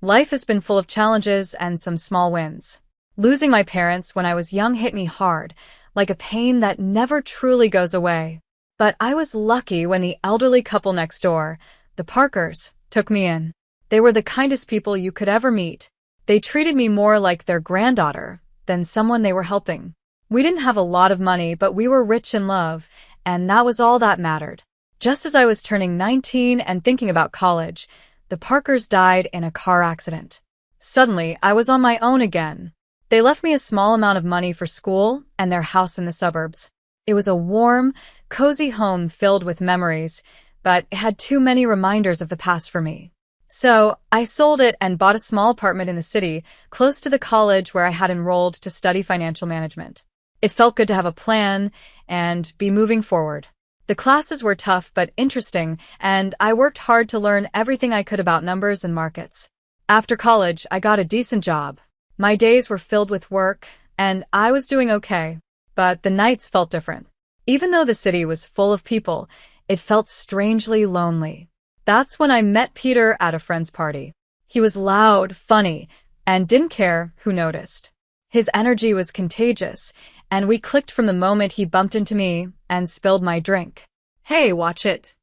Life has been full of challenges and some small wins. Losing my parents when I was young hit me hard, like a pain that never truly goes away. But I was lucky when the elderly couple next door, the Parkers, took me in. They were the kindest people you could ever meet. They treated me more like their granddaughter than someone they were helping. We didn't have a lot of money, but we were rich in love, and that was all that mattered. Just as I was turning 19 and thinking about college, the Parkers died in a car accident. Suddenly, I was on my own again. They left me a small amount of money for school and their house in the suburbs. It was a warm, cozy home filled with memories, but it had too many reminders of the past for me. So, I sold it and bought a small apartment in the city, close to the college where I had enrolled to study financial management. It felt good to have a plan and be moving forward. The classes were tough but interesting, and I worked hard to learn everything I could about numbers and markets. After college, I got a decent job. My days were filled with work, and I was doing okay. But the nights felt different. Even though the city was full of people, it felt strangely lonely. That's when I met Peter at a friend's party. He was loud, funny, and didn't care who noticed. His energy was contagious, and we clicked from the moment he bumped into me and spilled my drink. "Hey, watch it!"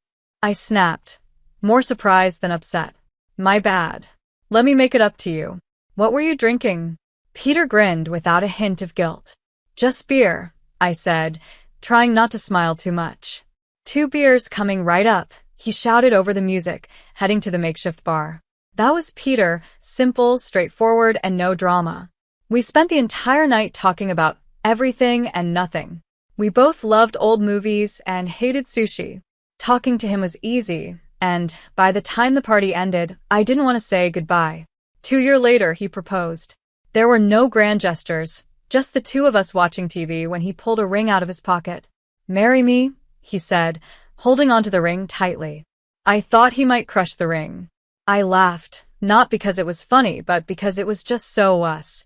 I snapped, more surprised than upset. "My bad. Let me make it up to you. What were you drinking?" Peter grinned without a hint of guilt. "Just beer," I said, trying not to smile too much. "2 beers coming right up," he shouted over the music, heading to the makeshift bar. That was Peter, simple, straightforward, and no drama. We spent the entire night talking about everything and nothing. We both loved old movies and hated sushi. Talking to him was easy, and by the time the party ended, I didn't want to say goodbye. 2 years later, he proposed. There were no grand gestures, just the two of us watching TV when he pulled a ring out of his pocket. "Marry me," he said, holding onto the ring tightly. I thought he might crush the ring. I laughed, not because it was funny, but because it was just so us.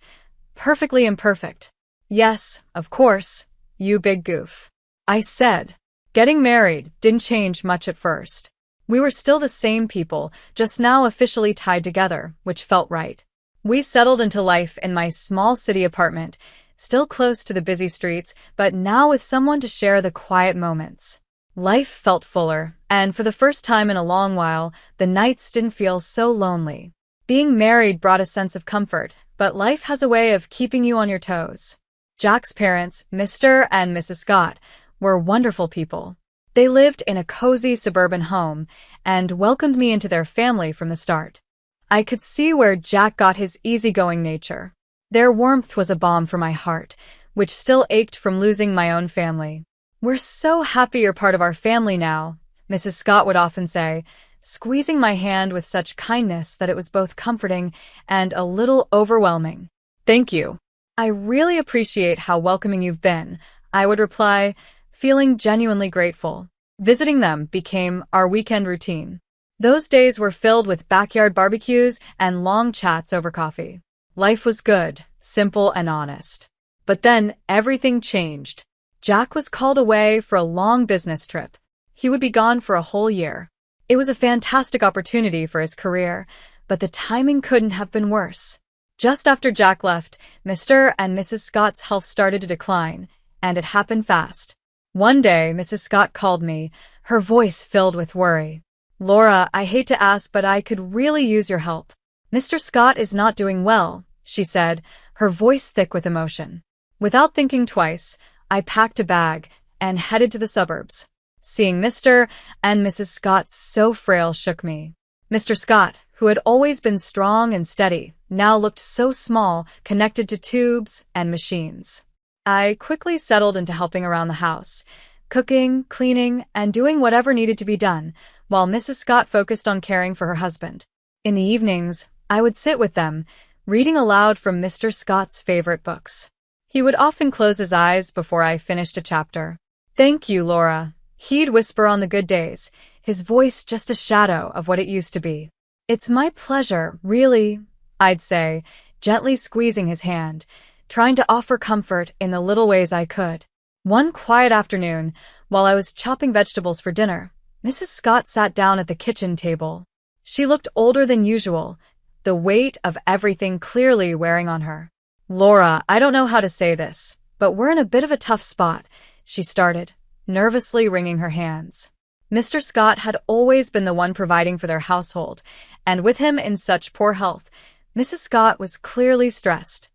Perfectly imperfect. "Yes, of course, you big goof," I said. Getting married didn't change much at first. We were still the same people, just now officially tied together, which felt right. We settled into life in my small city apartment, still close to the busy streets, but now with someone to share the quiet moments. Life felt fuller, and for the first time in a long while, the nights didn't feel so lonely. Being married brought a sense of comfort, but life has a way of keeping you on your toes. Jack's parents, Mr. and Mrs. Scott, were wonderful people. They lived in a cozy suburban home and welcomed me into their family from the start. I could see where Jack got his easygoing nature. Their warmth was a balm for my heart, which still ached from losing my own family. "We're so happy you're part of our family now," Mrs. Scott would often say, squeezing my hand with such kindness that it was both comforting and a little overwhelming. "Thank you. I really appreciate how welcoming you've been," I would reply, feeling genuinely grateful. Visiting them became our weekend routine. Those days were filled with backyard barbecues and long chats over coffee. Life was good, simple, and honest. But then everything changed. Jack was called away for a long business trip. He would be gone for a whole year. It was a fantastic opportunity for his career, but the timing couldn't have been worse. Just after Jack left, Mr. and Mrs. Scott's health started to decline, and it happened fast. One day, Mrs. Scott called me, her voice filled with worry. "Laura, I hate to ask, but I could really use your help. Mr. Scott is not doing well," she said, her voice thick with emotion. Without thinking twice, I packed a bag and headed to the suburbs. Seeing Mr. and Mrs. Scott so frail shook me. Mr. Scott, who had always been strong and steady, now looked so small, connected to tubes and machines. I quickly settled into helping around the house, cooking, cleaning, and doing whatever needed to be done, while Mrs. Scott focused on caring for her husband. In the evenings, I would sit with them, reading aloud from Mr. Scott's favorite books. He would often close his eyes before I finished a chapter. "Thank you, Laura," he'd whisper on the good days, his voice just a shadow of what it used to be. "It's my pleasure, really," I'd say, gently squeezing his hand, trying to offer comfort in the little ways I could. One quiet afternoon, while I was chopping vegetables for dinner, Mrs. Scott sat down at the kitchen table. She looked older than usual, the weight of everything clearly wearing on her. "Laura, I don't know how to say this, but we're in a bit of a tough spot," she started, nervously wringing her hands. Mr. Scott had always been the one providing for their household, and with him in such poor health, Mrs. Scott was clearly stressed.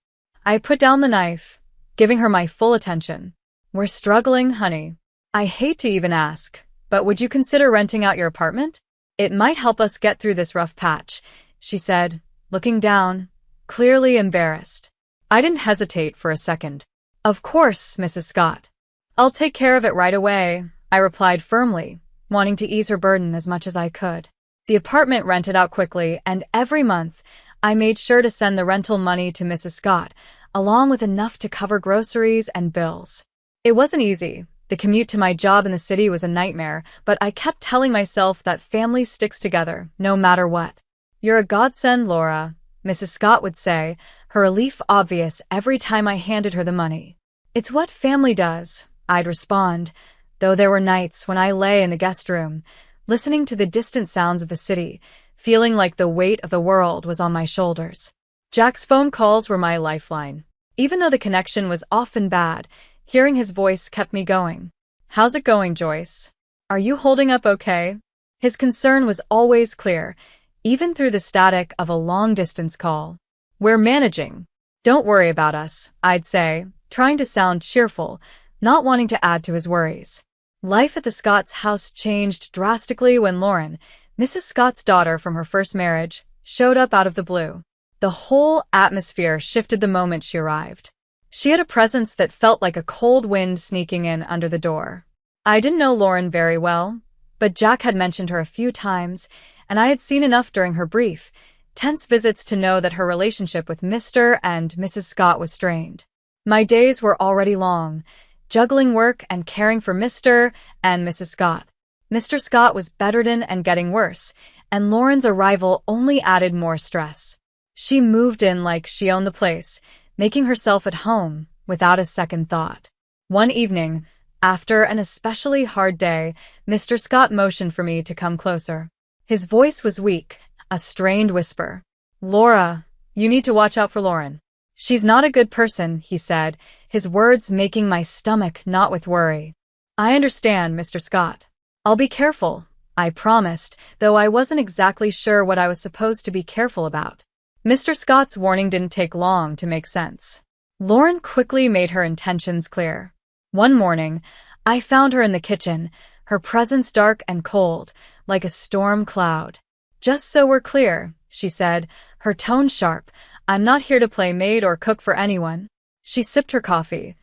I put down the knife, giving her my full attention. "We're struggling, honey. I hate to even ask, but would you consider renting out your apartment? It might help us get through this rough patch," she said, looking down, clearly embarrassed. I didn't hesitate for a second. "Of course, Mrs. Scott. I'll take care of it right away," I replied firmly, wanting to ease her burden as much as I could. The apartment rented out quickly, and every month, I made sure to send the rental money to Mrs. Scott, along with enough to cover groceries and bills. It wasn't easy. The commute to my job in the city was a nightmare, but I kept telling myself that family sticks together, no matter what. "You're a godsend, Laura," Mrs. Scott would say, her relief obvious every time I handed her the money. "It's what family does," I'd respond, though there were nights when I lay in the guest room, listening to the distant sounds of the city, feeling like the weight of the world was on my shoulders. Jack's phone calls were my lifeline. Even though the connection was often bad, hearing his voice kept me going. "How's it going, Joyce? Are you holding up okay?" His concern was always clear, even through the static of a long-distance call. "We're managing. Don't worry about us," I'd say, trying to sound cheerful, not wanting to add to his worries. Life at the Scott's house changed drastically when Lauren, Mrs. Scott's daughter from her first marriage, showed up out of the blue. The whole atmosphere shifted the moment she arrived. She had a presence that felt like a cold wind sneaking in under the door. I didn't know Lauren very well, but Jack had mentioned her a few times, and I had seen enough during her brief, tense visits to know that her relationship with Mr. and Mrs. Scott was strained. My days were already long, juggling work and caring for Mr. and Mrs. Scott. Mr. Scott was bedridden and getting worse, and Lauren's arrival only added more stress. She moved in like she owned the place, making herself at home without a second thought. One evening, after an especially hard day, Mr. Scott motioned for me to come closer. His voice was weak, a strained whisper. "Laura, you need to watch out for Lauren. She's not a good person," he said, his words making my stomach knot with worry. "I understand, Mr. Scott. I'll be careful," I promised, though I wasn't exactly sure what I was supposed to be careful about. Mr. Scott's warning didn't take long to make sense. Lauren quickly made her intentions clear. One morning, I found her in the kitchen, her presence dark and cold, like a storm cloud. "Just so we're clear," she said, her tone sharp, "I'm not here to play maid or cook for anyone." She sipped her coffee,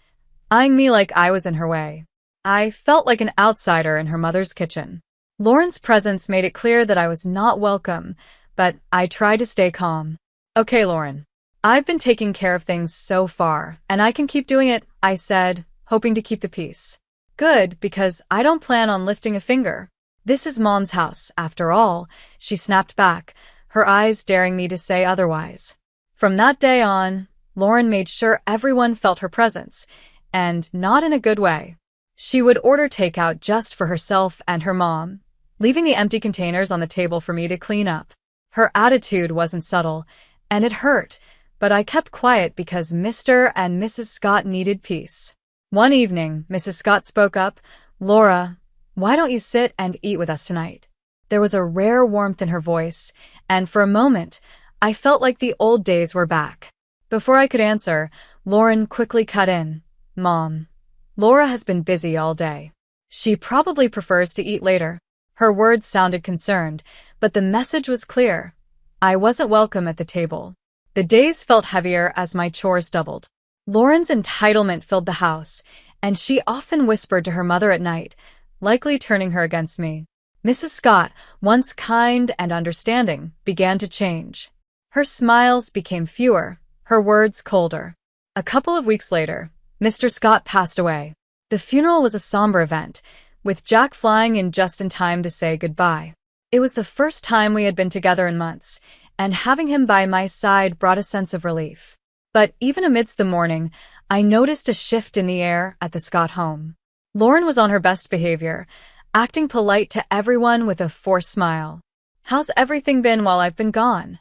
eyeing me like I was in her way. I felt like an outsider in her mother's kitchen. Lauren's presence made it clear that I was not welcome, but I tried to stay calm. "Okay, Lauren. I've been taking care of things so far, and I can keep doing it," I said, hoping to keep the peace. "Good, because I don't plan on lifting a finger. This is Mom's house, after all," she snapped back, her eyes daring me to say otherwise. From that day on, Lauren made sure everyone felt her presence, and not in a good way. She would order takeout just for herself and her mom, leaving the empty containers on the table for me to clean up. Her attitude wasn't subtle, and it hurt, but I kept quiet because Mr. and Mrs. Scott needed peace. One evening, Mrs. Scott spoke up, "Laura, why don't you sit and eat with us tonight?" There was a rare warmth in her voice, and for a moment, I felt like the old days were back. Before I could answer, Lauren quickly cut in. "Mom, Laura has been busy all day. She probably prefers to eat later." Her words sounded concerned, but the message was clear. I wasn't welcome at the table. The days felt heavier as my chores doubled. Lauren's entitlement filled the house, and she often whispered to her mother at night, likely turning her against me. Mrs. Scott, once kind and understanding, began to change. Her smiles became fewer, her words colder. A couple of weeks later, Mr. Scott passed away. The funeral was a somber event, with Jack flying in just in time to say goodbye. It was the first time we had been together in months, and having him by my side brought a sense of relief. But even amidst the mourning, I noticed a shift in the air at the Scott home. Lauren was on her best behavior, acting polite to everyone with a forced smile. "How's everything been while I've been gone?"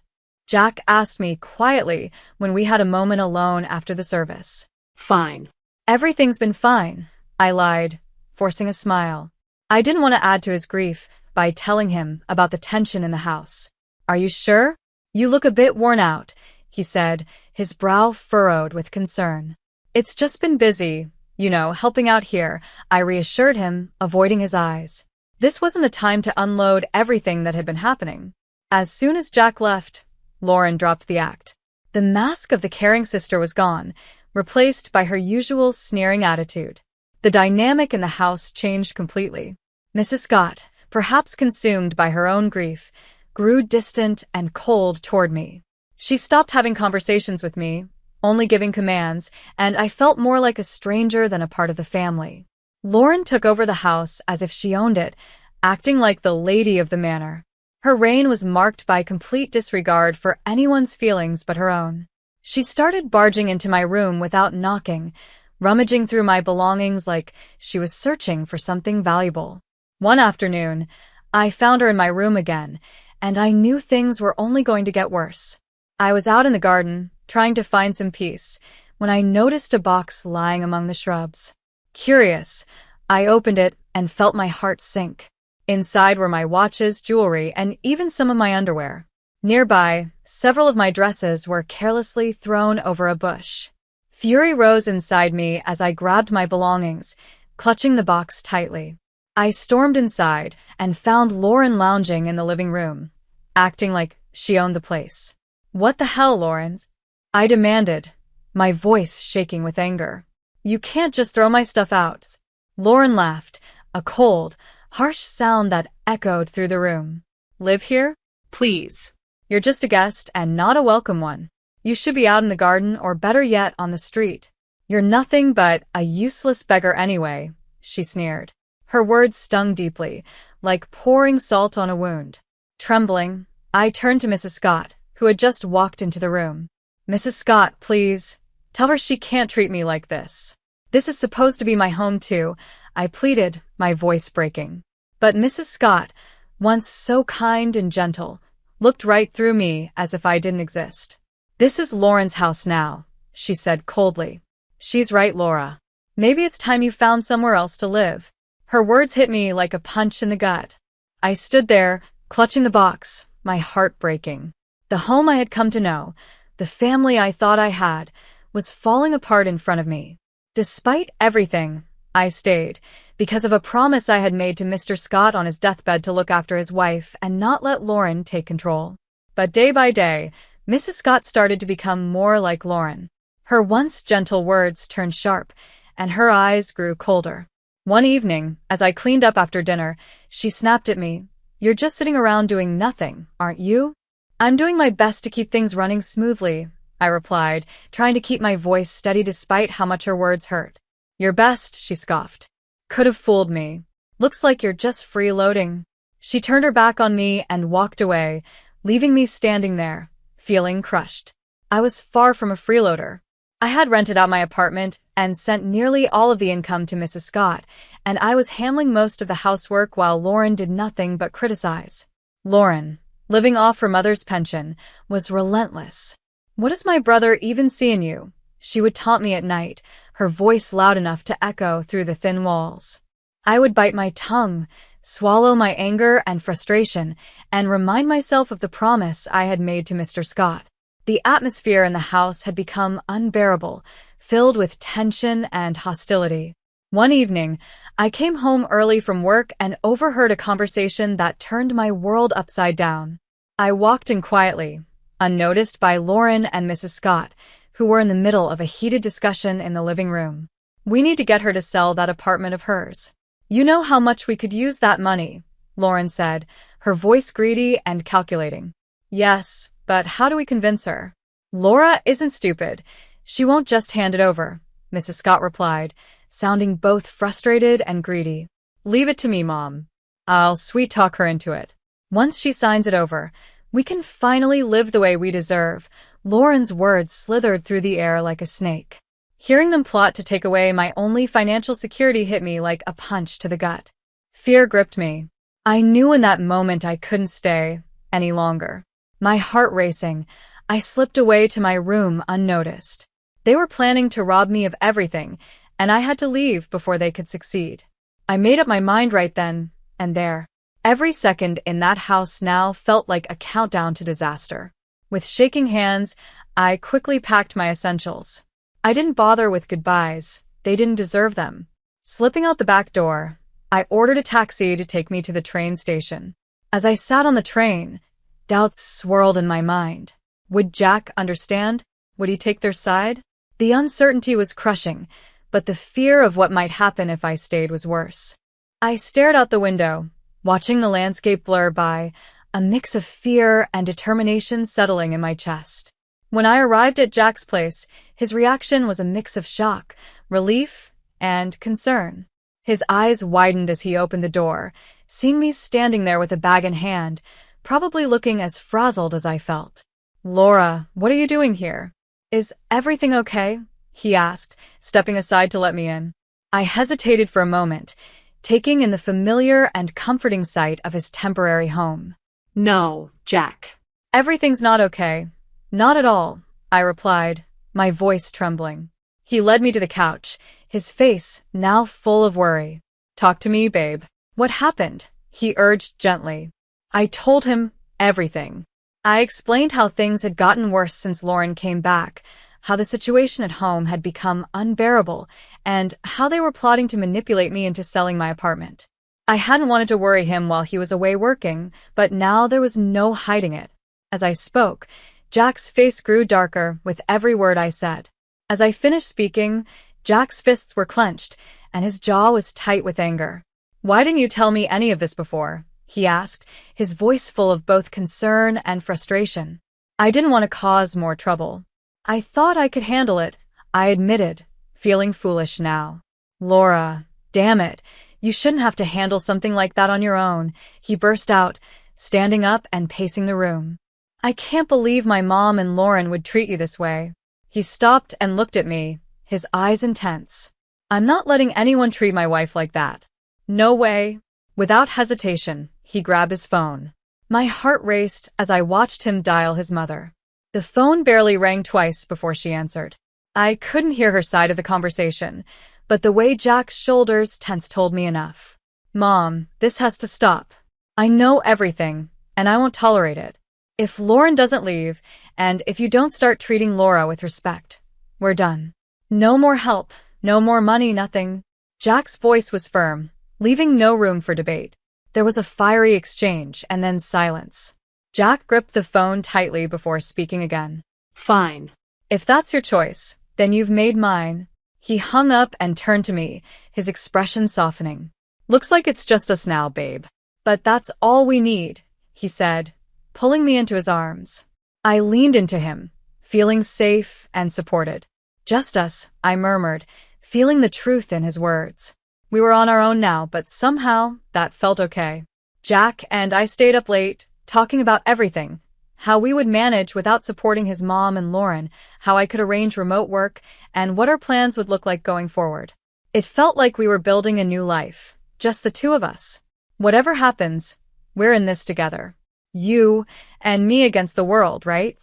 Jack asked me quietly when we had a moment alone after the service. Fine. Everything's been fine, I lied, forcing a smile. I didn't want to add to his grief by telling him about the tension in the house. Are you sure? You look a bit worn out, he said, his brow furrowed with concern. It's just been busy, helping out here, I reassured him, avoiding his eyes. This wasn't the time to unload everything that had been happening. As soon as Jack left, Lauren dropped the act. The mask of the caring sister was gone, replaced by her usual sneering attitude. The dynamic in the house changed completely. Mrs. Scott, perhaps consumed by her own grief, grew distant and cold toward me. She stopped having conversations with me, only giving commands, and I felt more like a stranger than a part of the family. Lauren took over the house as if she owned it, acting like the lady of the manor. Her reign was marked by complete disregard for anyone's feelings but her own. She started barging into my room without knocking, rummaging through my belongings like she was searching for something valuable. One afternoon, I found her in my room again, and I knew things were only going to get worse. I was out in the garden, trying to find some peace, when I noticed a box lying among the shrubs. Curious, I opened it and felt my heart sink. Inside were my watches, jewelry, and even some of my underwear. Nearby, several of my dresses were carelessly thrown over a bush. Fury rose inside me as I grabbed my belongings, clutching the box tightly. I stormed inside and found Lauren lounging in the living room, acting like she owned the place. "What the hell, Lauren?" I demanded, my voice shaking with anger. "You can't just throw my stuff out." Lauren laughed, a cold, harsh sound that echoed through the room. "Live here? Please. You're just a guest and not a welcome one. You should be out in the garden or better yet on the street. You're nothing but a useless beggar anyway," she sneered. Her words stung deeply, like pouring salt on a wound. Trembling, I turned to Mrs. Scott, who had just walked into the room. "Mrs. Scott, please. Tell her she can't treat me like this. This is supposed to be my home too," I pleaded, my voice breaking. But Mrs. Scott, once so kind and gentle, looked right through me as if I didn't exist. "This is Lauren's house now," she said coldly. "She's right, Laura. Maybe it's time you found somewhere else to live." Her words hit me like a punch in the gut. I stood there, clutching the box, my heart breaking. The home I had come to know, the family I thought I had, was falling apart in front of me. Despite everything, I stayed, because of a promise I had made to Mr. Scott on his deathbed to look after his wife and not let Lauren take control. But day by day, Mrs. Scott started to become more like Lauren. Her once gentle words turned sharp, and her eyes grew colder. One evening, as I cleaned up after dinner, she snapped at me. "You're just sitting around doing nothing, aren't you?" "I'm doing my best to keep things running smoothly," I replied, trying to keep my voice steady despite how much her words hurt. "Your best," she scoffed. "Could have fooled me. Looks like you're just freeloading." She turned her back on me and walked away, leaving me standing there, feeling crushed. I was far from a freeloader. I had rented out my apartment and sent nearly all of the income to Mrs. Scott, and I was handling most of the housework while Lauren did nothing but criticize. Lauren, living off her mother's pension, was relentless. "What does my brother even see in you?" she would taunt me at night, her voice loud enough to echo through the thin walls. I would bite my tongue, swallow my anger and frustration, and remind myself of the promise I had made to Mr. Scott. The atmosphere in the house had become unbearable, filled with tension and hostility. One evening, I came home early from work and overheard a conversation that turned my world upside down. I walked in quietly, unnoticed by Lauren and Mrs. Scott, who were in the middle of a heated discussion in the living room. "We need to get her to sell that apartment of hers. You know how much we could use that money," Lauren said, her voice greedy and calculating. "Yes, but how do we convince her?" "Laura isn't stupid. She won't just hand it over," Mrs. Scott replied, sounding both frustrated and greedy. "Leave it to me, Mom. I'll sweet-talk her into it. Once she signs it over, we can finally live the way we deserve." Lauren's words slithered through the air like a snake. Hearing them plot to take away my only financial security hit me like a punch to the gut. Fear gripped me. I knew in that moment I couldn't stay any longer. My heart racing, I slipped away to my room unnoticed. They were planning to rob me of everything, and I had to leave before they could succeed. I made up my mind right then and there. Every second in that house now felt like a countdown to disaster. With shaking hands, I quickly packed my essentials. I didn't bother with goodbyes. They didn't deserve them. Slipping out the back door, I ordered a taxi to take me to the train station. As I sat on the train, doubts swirled in my mind. Would Jack understand? Would he take their side? The uncertainty was crushing, but the fear of what might happen if I stayed was worse. I stared out the window, watching the landscape blur by, a mix of fear and determination settling in my chest. When I arrived at Jack's place, his reaction was a mix of shock, relief, and concern. His eyes widened as he opened the door, seeing me standing there with a bag in hand, probably looking as frazzled as I felt. "Laura, what are you doing here? Is everything okay?" he asked, stepping aside to let me in. I hesitated for a moment, taking in the familiar and comforting sight of his temporary home. "No, Jack." "Everything's not okay. Not at all," I replied, my voice trembling. He led me to the couch, his face now full of worry. "Talk to me, babe. What happened?" he urged gently. I told him everything. I explained how things had gotten worse since Lauren came back, how the situation at home had become unbearable, and how they were plotting to manipulate me into selling my apartment. I hadn't wanted to worry him while he was away working, but now there was no hiding it. As I spoke, Jack's face grew darker with every word I said. As I finished speaking, Jack's fists were clenched, and his jaw was tight with anger. "Why didn't you tell me any of this before?" he asked, his voice full of both concern and frustration. "I didn't want to cause more trouble. I thought I could handle it," I admitted, feeling foolish now. "Laura, damn it, you shouldn't have to handle something like that on your own," he burst out, standing up and pacing the room. "I can't believe my mom and Lauren would treat you this way." He stopped and looked at me, his eyes intense. "I'm not letting anyone treat my wife like that. No way." Without hesitation, he grabbed his phone. My heart raced as I watched him dial his mother. The phone barely rang twice before she answered. I couldn't hear her side of the conversation, but the way Jack's shoulders tensed told me enough. "Mom, this has to stop. I know everything, and I won't tolerate it. If Lauren doesn't leave, and if you don't start treating Laura with respect, we're done. No more help, no more money, nothing." Jack's voice was firm, leaving no room for debate. There was a fiery exchange and then silence. Jack gripped the phone tightly before speaking again. "Fine. "If that's your choice, then you've made mine." He hung up and turned to me, his expression softening. "Looks like it's just us now, babe. But that's all we need," he said, pulling me into his arms. I leaned into him, feeling safe and supported. "Just us," I murmured, feeling the truth in his words. We were on our own now, but somehow that felt okay. Jack and I stayed up late, talking about everything. How we would manage without supporting his mom and Lauren, how I could arrange remote work, and what our plans would look like going forward. It felt like we were building a new life, just the two of us. Whatever happens, we're in this together. You and me against the world, right?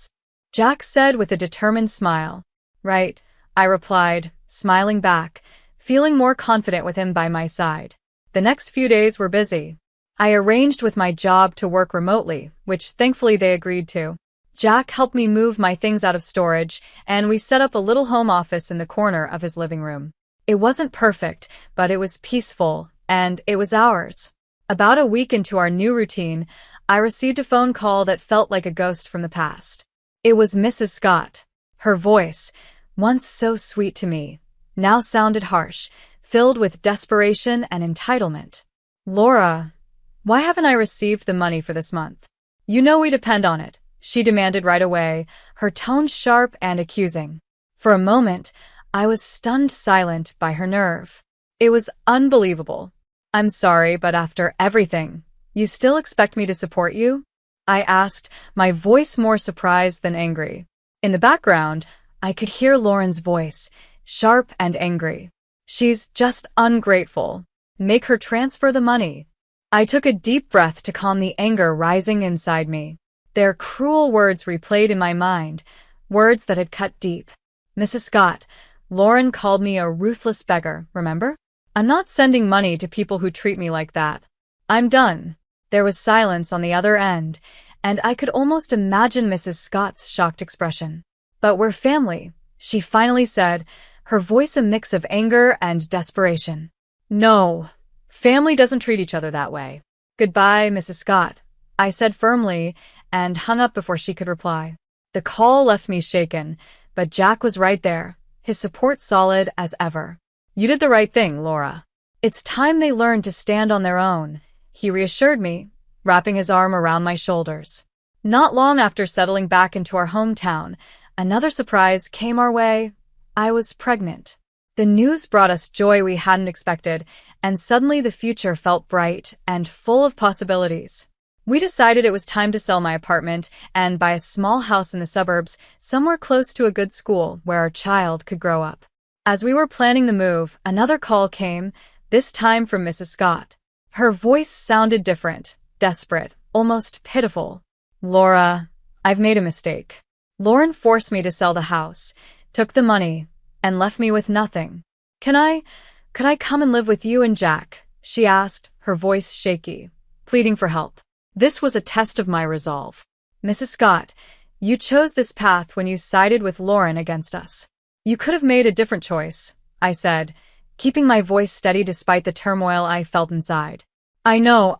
Jack said with a determined smile. "Right," I replied, smiling back, feeling more confident with him by my side. The next few days were busy. I arranged with my job to work remotely, which thankfully they agreed to. Jack helped me move my things out of storage, and we set up a little home office in the corner of his living room. It wasn't perfect, but it was peaceful, and it was ours. About a week into our new routine, I received a phone call that felt like a ghost from the past. It was Mrs. Scott. Her voice, once so sweet to me, now sounded harsh, filled with desperation and entitlement. "Laura, why haven't I received the money for this month? You know we depend on it," she demanded right away, her tone sharp and accusing. For a moment, I was stunned silent by her nerve. It was unbelievable. "I'm sorry, but after everything, you still expect me to support you?" I asked, my voice more surprised than angry. In the background, I could hear Lauren's voice, sharp and angry. "She's just ungrateful. Make her transfer the money." I took a deep breath to calm the anger rising inside me. Their cruel words replayed in my mind, words that had cut deep. "Mrs. Scott, Lauren called me a ruthless beggar, remember? I'm not sending money to people who treat me like that. I'm done." There was silence on the other end, and I could almost imagine Mrs. Scott's shocked expression. "But we're family," she finally said, her voice a mix of anger and desperation. "No, family doesn't treat each other that way." "Goodbye, Mrs. Scott," I said firmly, and hung up before she could reply. The call left me shaken, but Jack was right there, his support solid as ever. "You did the right thing, Laura. It's time they learned to stand on their own," he reassured me, wrapping his arm around my shoulders. Not long after settling back into our hometown, another surprise came our way. I was pregnant. The news brought us joy we hadn't expected, and suddenly the future felt bright and full of possibilities. We decided it was time to sell my apartment and buy a small house in the suburbs, somewhere close to a good school where our child could grow up. As we were planning the move, another call came, this time from Mrs. Scott. Her voice sounded different, desperate, almost pitiful. "Laura, I've made a mistake. Lauren forced me to sell the house, took the money, and left me with nothing. Could I come and live with you and Jack?" she asked, her voice shaky, pleading for help. This was a test of my resolve. "Mrs. Scott, you chose this path when you sided with Lauren against us. You could have made a different choice," I said, keeping my voice steady despite the turmoil I felt inside. I know,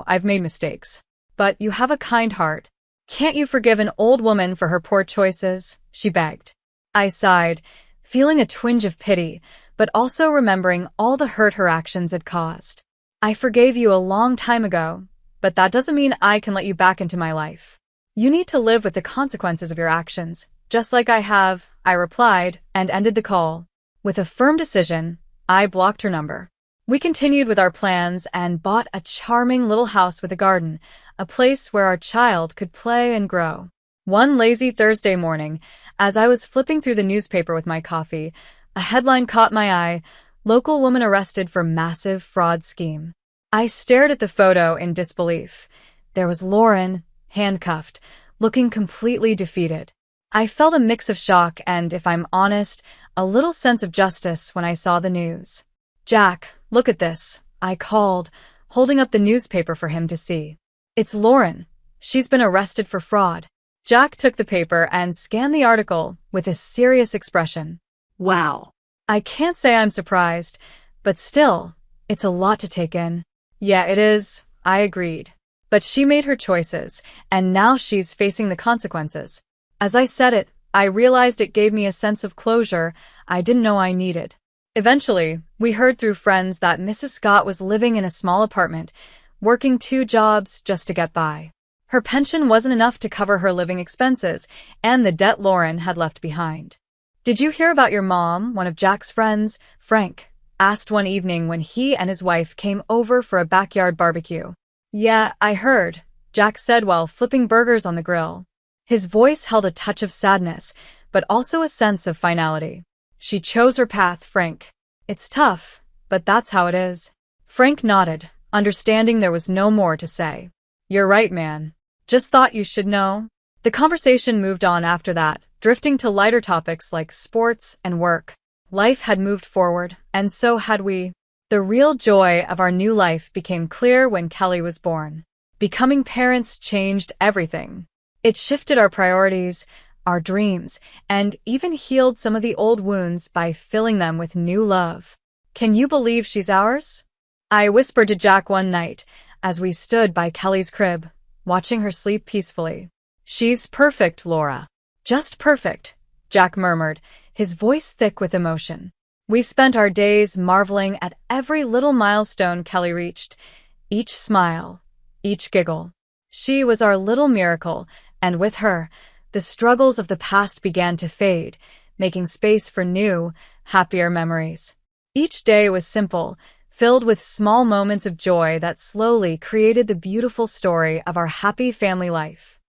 I've made mistakes. But you have a kind heart. Can't you forgive an old woman for her poor choices?" she begged. I sighed, feeling a twinge of pity, but also remembering all the hurt her actions had caused. "I forgave you a long time ago, but that doesn't mean I can let you back into my life. You need to live with the consequences of your actions, just like I have," I replied, and ended the call. With a firm decision, I blocked her number. We continued with our plans and bought a charming little house with a garden, a place where our child could play and grow. One lazy Thursday morning, as I was flipping through the newspaper with my coffee, a headline caught my eye: "Local woman arrested for massive fraud scheme." I stared at the photo in disbelief. There was Lauren, handcuffed, looking completely defeated. I felt a mix of shock and, if I'm honest, a little sense of justice when I saw the news. "Jack, look at this," I called, holding up the newspaper for him to see. "It's Lauren. She's been arrested for fraud." Jack took the paper and scanned the article with a serious expression. Wow. I can't say I'm surprised, but still, it's a lot to take in. "Yeah, it is," I agreed. "But she made her choices, and now she's facing the consequences." As I said it, I realized it gave me a sense of closure I didn't know I needed. Eventually, we heard through friends that Mrs. Scott was living in a small apartment, working 2 jobs just to get by. Her pension wasn't enough to cover her living expenses and the debt Lauren had left behind. "Did you hear about your mom?" one of Jack's friends, Frank, asked one evening when he and his wife came over for a backyard barbecue. "Yeah, I heard," Jack said while flipping burgers on the grill. His voice held a touch of sadness, but also a sense of finality. "She chose her path, Frank. It's tough, but that's how it is." Frank nodded, understanding there was no more to say. "You're right, man. Just thought you should know." The conversation moved on after that, drifting to lighter topics like sports and work. Life had moved forward, and so had we. The real joy of our new life became clear when Kelly was born. Becoming parents changed everything. It shifted our priorities, our dreams, and even healed some of the old wounds by filling them with new love. "Can you believe she's ours?" I whispered to Jack one night as we stood by Kelly's crib, watching her sleep peacefully. "She's perfect, Laura. Just perfect," Jack murmured, his voice thick with emotion. We spent our days marveling at every little milestone Kelly reached, each smile, each giggle. She was our little miracle, and with her, the struggles of the past began to fade, making space for new, happier memories. Each day was simple, filled with small moments of joy that slowly created the beautiful story of our happy family life.